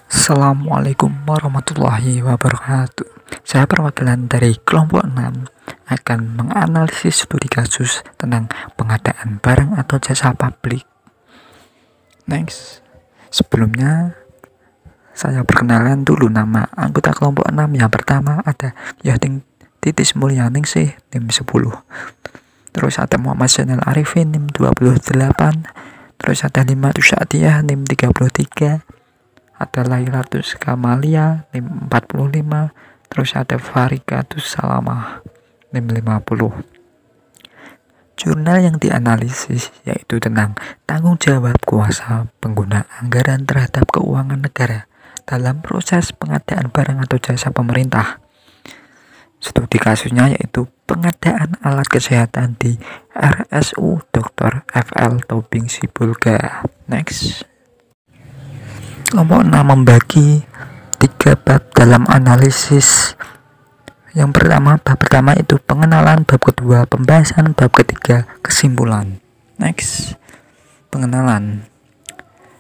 Assalamualaikum warahmatullahi wabarakatuh. Saya perwakilan dari kelompok 6 akan menganalisis studi kasus tentang pengadaan barang atau jasa publik. Next. Sebelumnya saya perkenalan dulu nama anggota kelompok 6. Yang pertama ada Yading Titis Mulyaningsih NIM 10. Terus ada Muhammad Zainal Arifin NIM 28. Terus ada Limatus Sa'diyah NIM 33. Ada Lailatus Kamalia NIM 45. Terus ada Farikatus Salamah NIM 50. Jurnal yang dianalisis yaitu tentang tanggung jawab kuasa pengguna anggaran terhadap keuangan negara dalam proses pengadaan barang atau jasa pemerintah. Studi kasusnya yaitu pengadaan alat kesehatan di RSU Dr. FL Tobing Sibolga. Next. Kelompok 6 membagi 3 bab dalam analisis. Yang pertama, bab pertama itu pengenalan, bab kedua pembahasan, bab ketiga kesimpulan. Next. Pengenalan.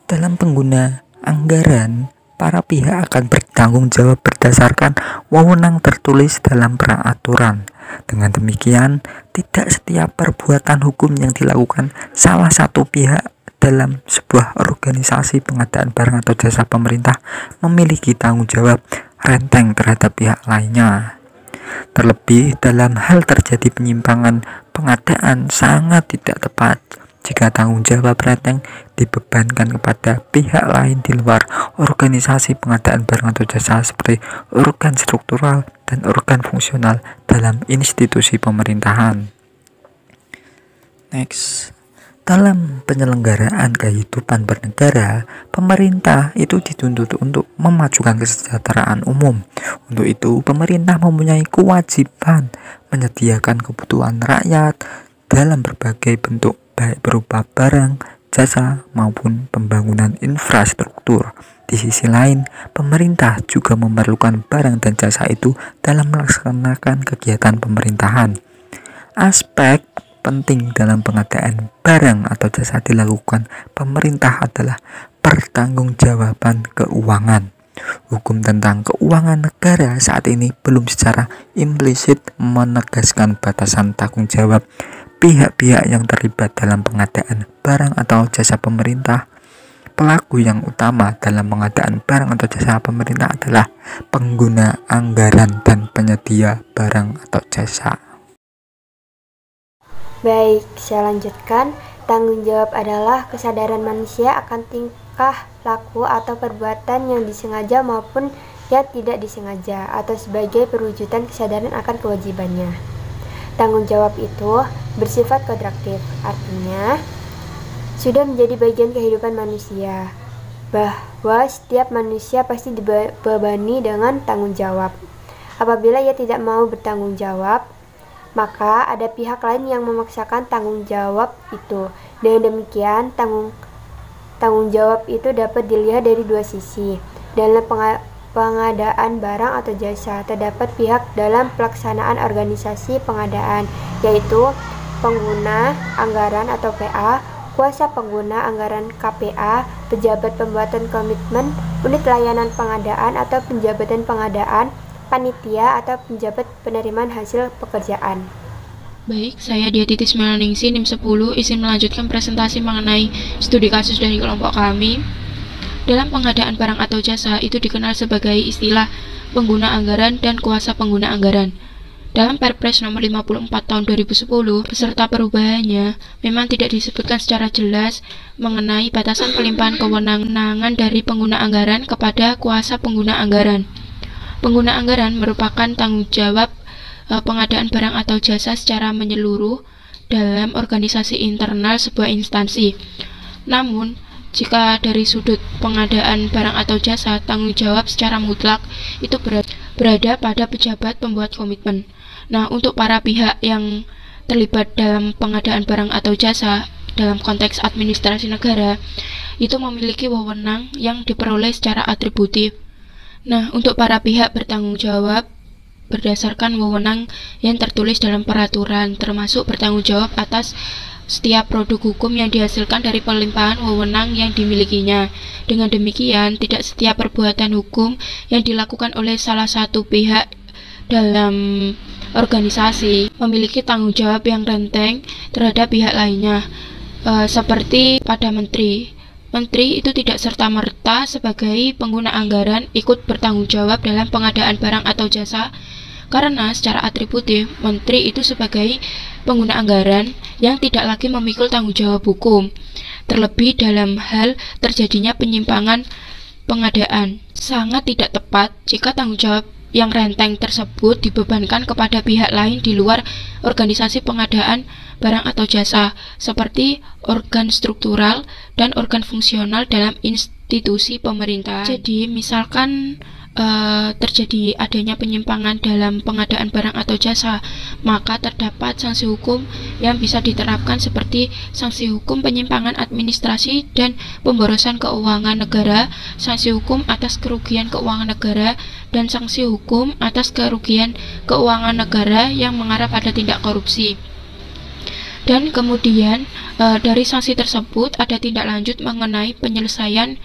Dalam pengguna anggaran, para pihak akan bertanggung jawab berdasarkan wewenang tertulis dalam peraturan. Dengan demikian, tidak setiap perbuatan hukum yang dilakukan salah satu pihak dalam sebuah organisasi pengadaan barang atau jasa pemerintah memiliki tanggung jawab renteng terhadap pihak lainnya. Terlebih dalam hal terjadi penyimpangan pengadaan sangat tidak tepat jika tanggung jawab renteng dibebankan kepada pihak lain di luar organisasi pengadaan barang atau jasa seperti organ struktural dan organ fungsional dalam institusi pemerintahan. Next. Dalam penyelenggaraan kehidupan bernegara, pemerintah itu dituntut untuk memajukan kesejahteraan umum. Untuk itu, pemerintah mempunyai kewajiban menyediakan kebutuhan rakyat dalam berbagai bentuk, baik berupa barang, jasa, maupun pembangunan infrastruktur. Di sisi lain, pemerintah juga memerlukan barang dan jasa itu dalam melaksanakan kegiatan pemerintahan. Aspek penting dalam pengadaan barang atau jasa dilakukan pemerintah adalah pertanggungjawaban keuangan. Hukum tentang keuangan negara saat ini belum secara implisit menegaskan batasan tanggung jawab pihak-pihak yang terlibat dalam pengadaan barang atau jasa pemerintah. Pelaku yang utama dalam pengadaan barang atau jasa pemerintah adalah pengguna anggaran dan penyedia barang atau jasa. Baik, saya lanjutkan. Tanggung jawab adalah kesadaran manusia akan tingkah laku atau perbuatan yang disengaja maupun yang tidak disengaja, atau sebagai perwujudan kesadaran akan kewajibannya. Tanggung jawab itu bersifat kontraktif, artinya sudah menjadi bagian kehidupan manusia, bahwa setiap manusia pasti dibebani dengan tanggung jawab. Apabila ia tidak mau bertanggung jawab, maka ada pihak lain yang memaksakan tanggung jawab itu. Dengan demikian, tanggung jawab itu dapat dilihat dari dua sisi. Dalam pengadaan barang atau jasa, terdapat pihak dalam pelaksanaan organisasi pengadaan, yaitu pengguna anggaran atau PA, kuasa pengguna anggaran KPA, pejabat pembuatan komitmen, unit layanan pengadaan atau penjabatan pengadaan, panitia atau penjabat penerimaan hasil pekerjaan. Baik, saya Dia Titis Mulyaningsih NIM 10 izin melanjutkan presentasi mengenai studi kasus dari kelompok kami. Dalam pengadaan barang atau jasa itu dikenal sebagai istilah pengguna anggaran dan kuasa pengguna anggaran. Dalam Perpres nomor 54 tahun 2010 beserta perubahannya memang tidak disebutkan secara jelas mengenai batasan pelimpahan kewenangan dari pengguna anggaran kepada kuasa pengguna anggaran. Pengguna anggaran merupakan tanggung jawab pengadaan barang atau jasa secara menyeluruh dalam organisasi internal sebuah instansi. Namun, jika dari sudut pengadaan barang atau jasa, tanggung jawab secara mutlak itu berada pada pejabat pembuat komitmen. Nah, untuk para pihak yang terlibat dalam pengadaan barang atau jasa dalam konteks administrasi negara, itu memiliki wewenang yang diperoleh secara atributif. Nah, untuk para pihak bertanggung jawab berdasarkan wewenang yang tertulis dalam peraturan, termasuk bertanggung jawab atas setiap produk hukum yang dihasilkan dari pelimpahan wewenang yang dimilikinya. Dengan demikian, tidak setiap perbuatan hukum yang dilakukan oleh salah satu pihak dalam organisasi memiliki tanggung jawab yang renteng terhadap pihak lainnya. Seperti pada menteri. Menteri itu tidak serta-merta sebagai pengguna anggaran ikut bertanggung jawab dalam pengadaan barang atau jasa, karena secara atributif, menteri itu sebagai pengguna anggaran yang tidak lagi memikul tanggung jawab hukum, terlebih dalam hal terjadinya penyimpangan pengadaan. Sangat tidak tepat jika tanggung jawab yang renteng tersebut dibebankan kepada pihak lain di luar organisasi pengadaan barang atau jasa, seperti organ struktural dan organ fungsional dalam institusi pemerintah. Jadi, misalkan terjadi adanya penyimpangan dalam pengadaan barang atau jasa, maka terdapat sanksi hukum yang bisa diterapkan seperti sanksi hukum penyimpangan administrasi dan pemborosan keuangan negara, sanksi hukum atas kerugian keuangan negara, dan sanksi hukum atas kerugian keuangan negara yang mengarah pada tindak korupsi. Dan kemudian dari sanksi tersebut ada tindak lanjut mengenai penyelesaian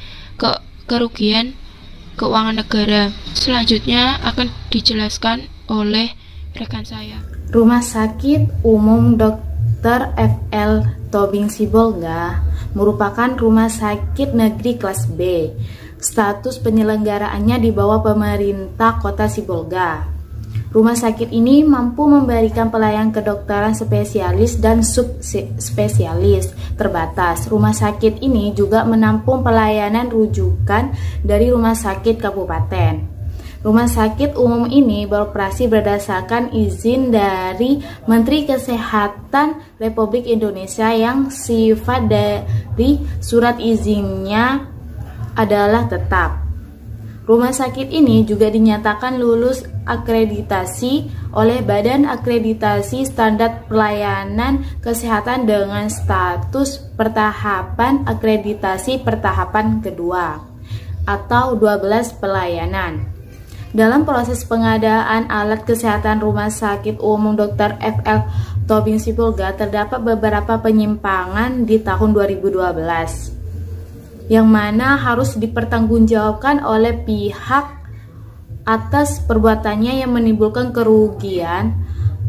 kerugian keuangan negara. Selanjutnya akan dijelaskan oleh rekan saya. Rumah Sakit Umum Dr. F.L. Tobing Sibolga merupakan rumah sakit negeri kelas B. Status penyelenggaraannya di bawah pemerintah Kota Sibolga. Rumah sakit ini mampu memberikan pelayanan kedokteran spesialis dan subspesialis terbatas. Rumah sakit ini juga menampung pelayanan rujukan dari rumah sakit kabupaten. Rumah sakit umum ini beroperasi berdasarkan izin dari Menteri Kesehatan Republik Indonesia yang sifat dari surat izinnya adalah tetap. Rumah sakit ini juga dinyatakan lulus akreditasi oleh Badan Akreditasi Standar Pelayanan Kesehatan dengan status pertahapan akreditasi pertahapan kedua atau 12 pelayanan. Dalam proses pengadaan alat kesehatan Rumah Sakit Umum Dr. F.L. Tobing Sibolga terdapat beberapa penyimpangan di tahun 2012. Yang mana harus dipertanggungjawabkan oleh pihak atas perbuatannya yang menimbulkan kerugian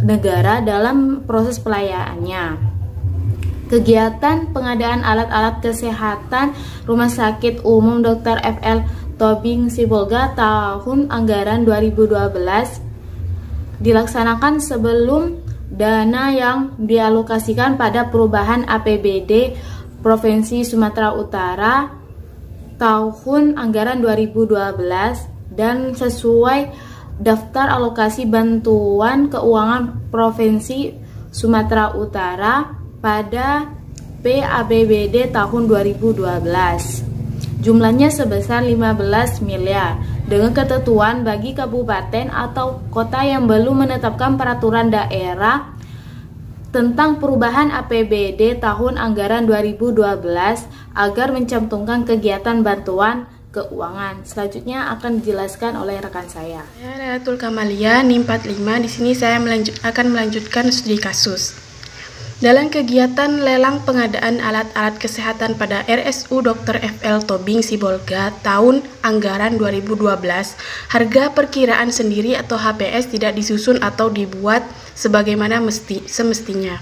negara dalam proses pelayanannya. Kegiatan pengadaan alat-alat kesehatan Rumah Sakit Umum Dr. F.L. Tobing Sibolga tahun anggaran 2012 dilaksanakan sebelum dana yang dialokasikan pada perubahan APBD Provinsi Sumatera Utara tahun anggaran 2012 dan sesuai daftar alokasi bantuan keuangan Provinsi Sumatera Utara pada PAPBD tahun 2012. Jumlahnya sebesar 15 miliar dengan ketentuan bagi kabupaten atau kota yang belum menetapkan peraturan daerah tentang perubahan APBD tahun anggaran 2012 agar mencantumkan kegiatan bantuan keuangan. Selanjutnya akan dijelaskan oleh rekan saya. Saya Lailatul Kamalia, NIM 45. Di sini saya akan melanjutkan studi kasus. Dalam kegiatan lelang pengadaan alat-alat kesehatan pada RSU Dr. F.L. Tobing Sibolga tahun anggaran 2012, harga perkiraan sendiri atau HPS tidak disusun atau dibuat sebagaimana semestinya.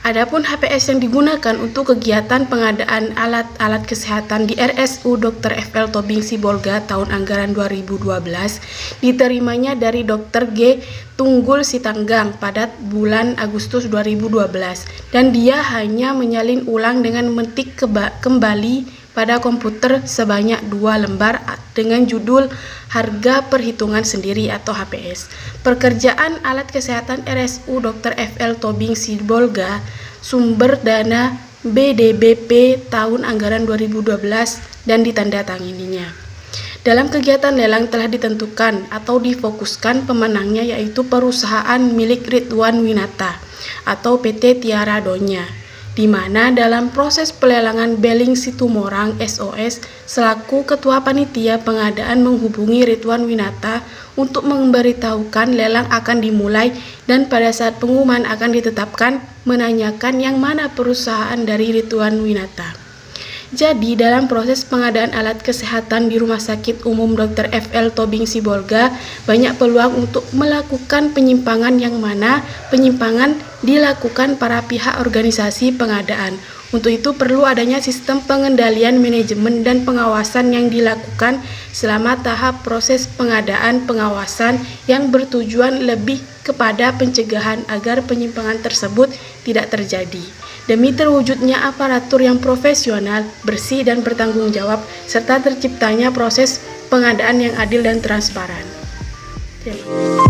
Adapun HPS yang digunakan untuk kegiatan pengadaan alat-alat kesehatan di RSU Dr. F.L. Tobing Sibolga tahun anggaran 2012 diterimanya dari Dr. G. Tunggul Sitanggang pada bulan Agustus 2012 dan dia hanya menyalin ulang dengan mengetik kembali pada komputer sebanyak 2 lembar dengan judul harga perhitungan sendiri atau HPS. Pekerjaan alat kesehatan RSU Dr. F.L. Tobing Sibolga, sumber dana BDBP tahun anggaran 2012 dan ditandatangininya. Dalam kegiatan lelang telah ditentukan atau difokuskan pemenangnya yaitu perusahaan milik Ridwan Winata atau PT Tiara Donya di mana dalam proses pelelangan Beling Situmorang SOS selaku Ketua Panitia Pengadaan menghubungi Ridwan Winata untuk memberitahukan lelang akan dimulai dan pada saat pengumuman akan ditetapkan menanyakan yang mana perusahaan dari Ridwan Winata. Jadi, dalam proses pengadaan alat kesehatan di Rumah Sakit Umum Dr. FL Tobing Sibolga, banyak peluang untuk melakukan penyimpangan yang mana penyimpangan dilakukan para pihak organisasi pengadaan. Untuk itu perlu adanya sistem pengendalian manajemen dan pengawasan yang dilakukan selama tahap proses pengadaan pengawasan yang bertujuan lebih kepada pencegahan agar penyimpangan tersebut tidak terjadi. Demi terwujudnya aparatur yang profesional, bersih, dan bertanggung jawab, serta terciptanya proses pengadaan yang adil dan transparan. Terima kasih.